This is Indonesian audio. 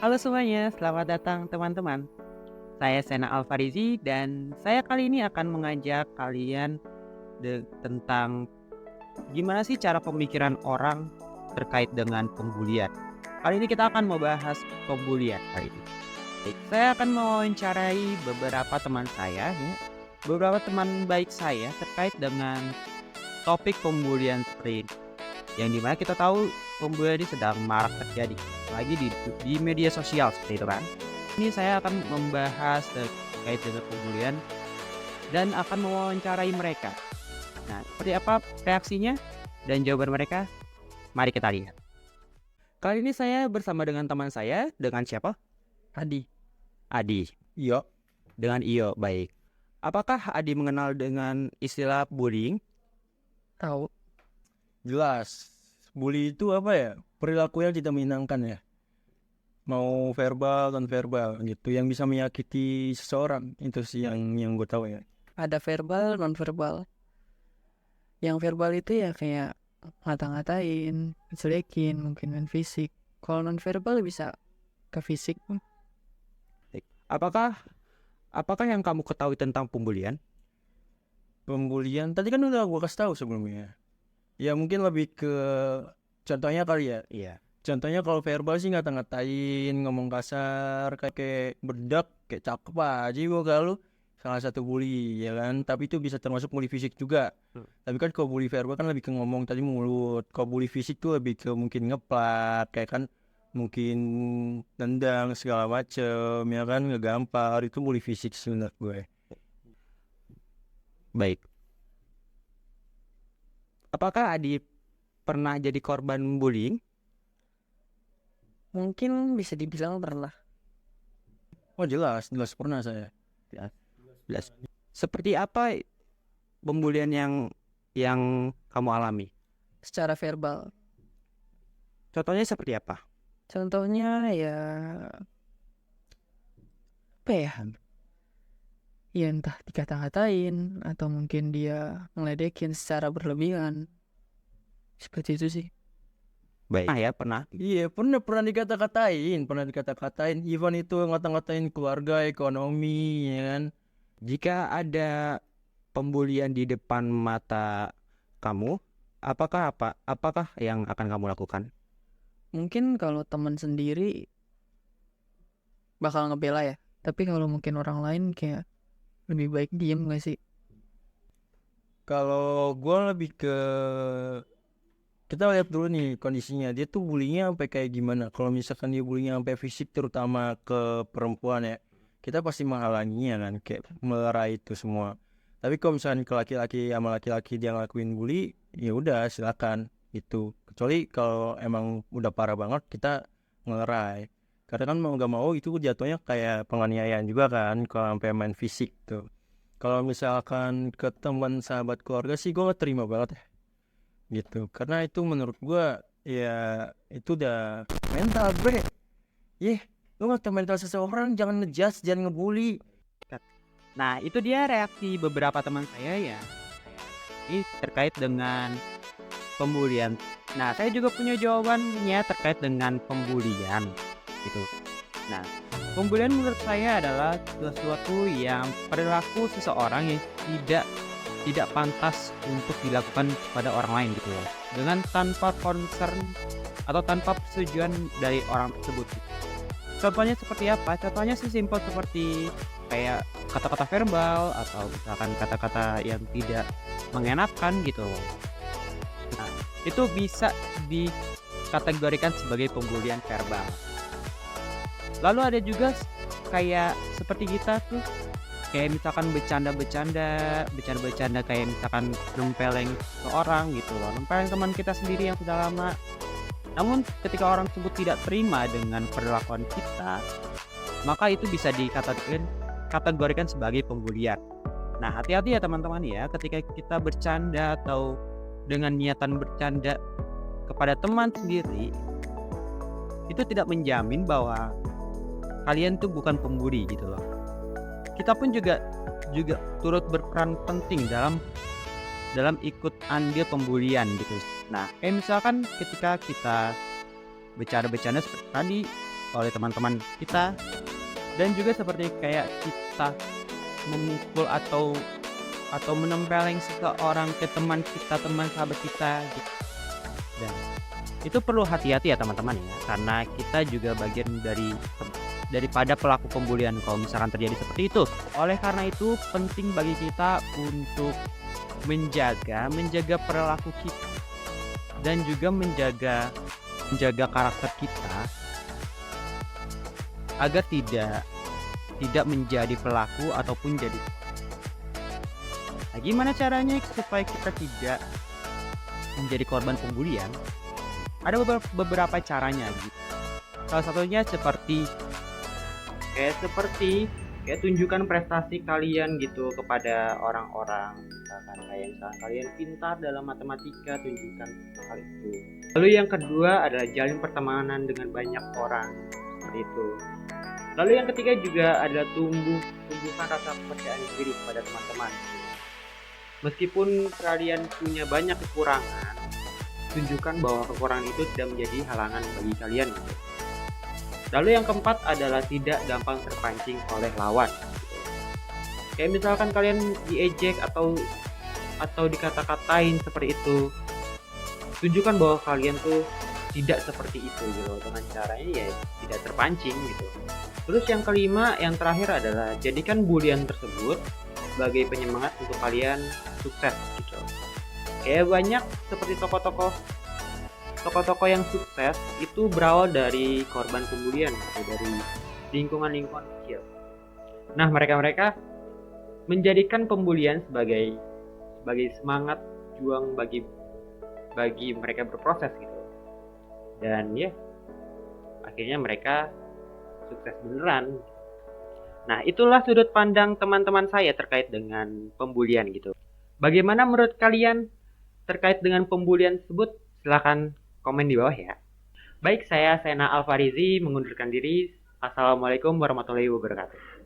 Halo semuanya, selamat datang teman-teman. Saya Sena Alfarizi dan saya kali ini akan mengajak kalian tentang gimana sih cara pemikiran orang terkait dengan pembulian. Kali ini kita akan membahas pembulian kali ini. Baik, saya akan mewawancarai beberapa teman saya, ya, beberapa teman baik saya terkait dengan topik pembulian seperti ini. Yang dimana kita tahu pembulian ini sedang marak terjadi, lagi di media sosial seperti itu kan. Ini saya akan membahas terkait dengan pembulian dan akan mewawancarai mereka. Nah, seperti apa reaksinya dan jawaban mereka? Mari kita lihat. Kali ini saya bersama dengan teman saya, dengan siapa? Adi. Adi. Iya. Dengan Iyo, baik. Apakah Adi mengenal dengan istilah bullying? Tahu. Jelas. Bully itu apa ya? Perilaku yang tidak menyenangkan ya. Mau verbal dan verbal gitu, yang bisa menyakiti seseorang. Itu sih yang gue tahu ya. Ada verbal, non verbal. Yang verbal itu ya kayak ngata-ngatain, jelekin, mungkin main fisik. Kalau non verbal bisa ke fisik. Apakah yang kamu ketahui tentang pembulian? Pembulian tadi kan udah gue kasih tahu sebelumnya. Ya mungkin lebih ke contohnya kali ya. Iya. Contohnya kalau verbal sih ngata-ngatain, ngomong kasar, kayak berdak, kayak cakep aja gue kalau salah satu bully ya kan. Tapi itu bisa termasuk bully fisik juga. Tapi kan kalau bully verbal kan lebih ke ngomong tadi mulut. Kalau bully fisik tuh lebih ke mungkin ngeplak, kayak kan mungkin tendang segala macem ya kan, ngegampar. Itu bully fisik sebenarnya gue. Baik. Apakah Adi pernah jadi korban bullying? Mungkin bisa dibilang pernah. Oh jelas pernah saya. Jelas. Seperti apa pembulian yang kamu alami? Secara verbal. Contohnya seperti apa? Contohnya ya apa ya? Ya entah dikata-katain atau mungkin dia ngeledekin secara berlebihan. Seperti itu sih. Baik. Ya pernah. Iya pernah dikata-katain. Even itu ngata-ngatain keluarga, ekonomi, ya kan. Jika ada pembulian di depan mata kamu, apakah yang akan kamu lakukan? Mungkin kalau teman sendiri bakal ngebela ya. Tapi kalau mungkin orang lain kayak lebih baik diem gak sih? Kalau gue lebih ke kita lihat dulu nih kondisinya. Dia tuh bullyingnya sampai kayak gimana. Kalau misalkan dia bullyingnya sampai fisik terutama ke perempuan ya, kita pasti menghalanginya kan, kayak melerai itu semua. Tapi kalau misalkan ke laki-laki sama laki-laki dia ngelakuin bully, ya udah silakan itu. Kecuali kalau emang udah parah banget kita ngelerai. Karena kan mau gak mau itu jatuhnya kayak penganiayaan juga kan kalau sampai main fisik tuh. Kalau misalkan ke teman sahabat keluarga sih gue gak terima banget ya gitu, karena itu menurut gue ya itu udah mental bre. Lu ngatain mental seseorang, jangan ngejudge, jangan ngebully. Nah, itu dia reaksi beberapa teman saya ya. Ini terkait dengan pembulian. Nah, saya juga punya jawabannya terkait dengan pembulian gitu. Nah, pembulian menurut saya adalah sesuatu yang perilaku seseorang yang tidak pantas untuk dilakukan pada orang lain gitu ya. Dengan tanpa concern atau tanpa persetujuan dari orang tersebut. Contohnya seperti apa? Contohnya sih simpel seperti kayak kata-kata verbal atau misalkan kata-kata yang tidak mengenakan gitu. Nah, itu bisa dikategorikan sebagai pembulian verbal. Lalu ada juga kayak seperti kita tuh kayak misalkan bercanda kayak misalkan nempeleng seorang gitu loh, nempeleng teman kita sendiri yang sudah lama. Namun ketika orang tersebut tidak terima dengan perlakuan kita, maka itu bisa dikategorikan sebagai pembulian. Nah, hati-hati ya teman-teman ya, ketika kita bercanda atau dengan niatan bercanda kepada teman sendiri, itu tidak menjamin bahwa kalian tuh bukan pembuli gitu loh. Kita pun juga turut berperan penting dalam ikut andil pembulian gitu. Nah, kayak misalkan ketika kita bercanda-bercanda seperti tadi, oleh teman-teman kita, dan juga seperti kayak kita memukul atau menempeleng seseorang ke teman kita, teman sahabat kita gitu. Dan itu perlu hati-hati ya teman-teman ya, karena kita juga bagian daripada pelaku pembulian kalau misalkan terjadi seperti itu. Oleh karena itu penting bagi kita untuk menjaga perilaku kita dan juga menjaga karakter kita agar tidak menjadi pelaku ataupun jadi. Nah, gimana caranya supaya kita tidak menjadi korban pembulian? Ada beberapa caranya gitu. Salah satunya seperti tunjukkan prestasi kalian gitu kepada orang-orang. Misalkan kalian pintar dalam matematika, tunjukkan hal itu. Lalu yang kedua adalah jalin pertemanan dengan banyak orang, seperti itu. Lalu yang ketiga juga adalah tumbuhkan rasa kepercayaan diri kepada teman-teman. Meskipun kalian punya banyak kekurangan, tunjukkan bahwa kekurangan itu tidak menjadi halangan bagi kalian gitu. Lalu yang keempat adalah tidak gampang terpancing oleh lawan gitu. Kayak misalkan kalian diejek atau dikata-katain seperti itu, tunjukkan bahwa kalian tuh tidak seperti itu gitu. Dengan caranya ya tidak terpancing gitu. Terus yang kelima, yang terakhir adalah jadikan bulian tersebut sebagai penyemangat untuk kalian sukses gitu. Kayak banyak seperti tokoh-tokoh yang sukses itu berawal dari korban pembulian atau dari lingkungan kecil. Nah, mereka menjadikan pembulian sebagai semangat juang bagi mereka berproses gitu. Dan ya, akhirnya mereka sukses beneran. Nah, itulah sudut pandang teman-teman saya terkait dengan pembulian gitu. Bagaimana menurut kalian terkait dengan pembulian tersebut? Silahkan komen di bawah ya. Baik, saya Sena Alfarizi mengundurkan diri. Assalamualaikum warahmatullahi wabarakatuh.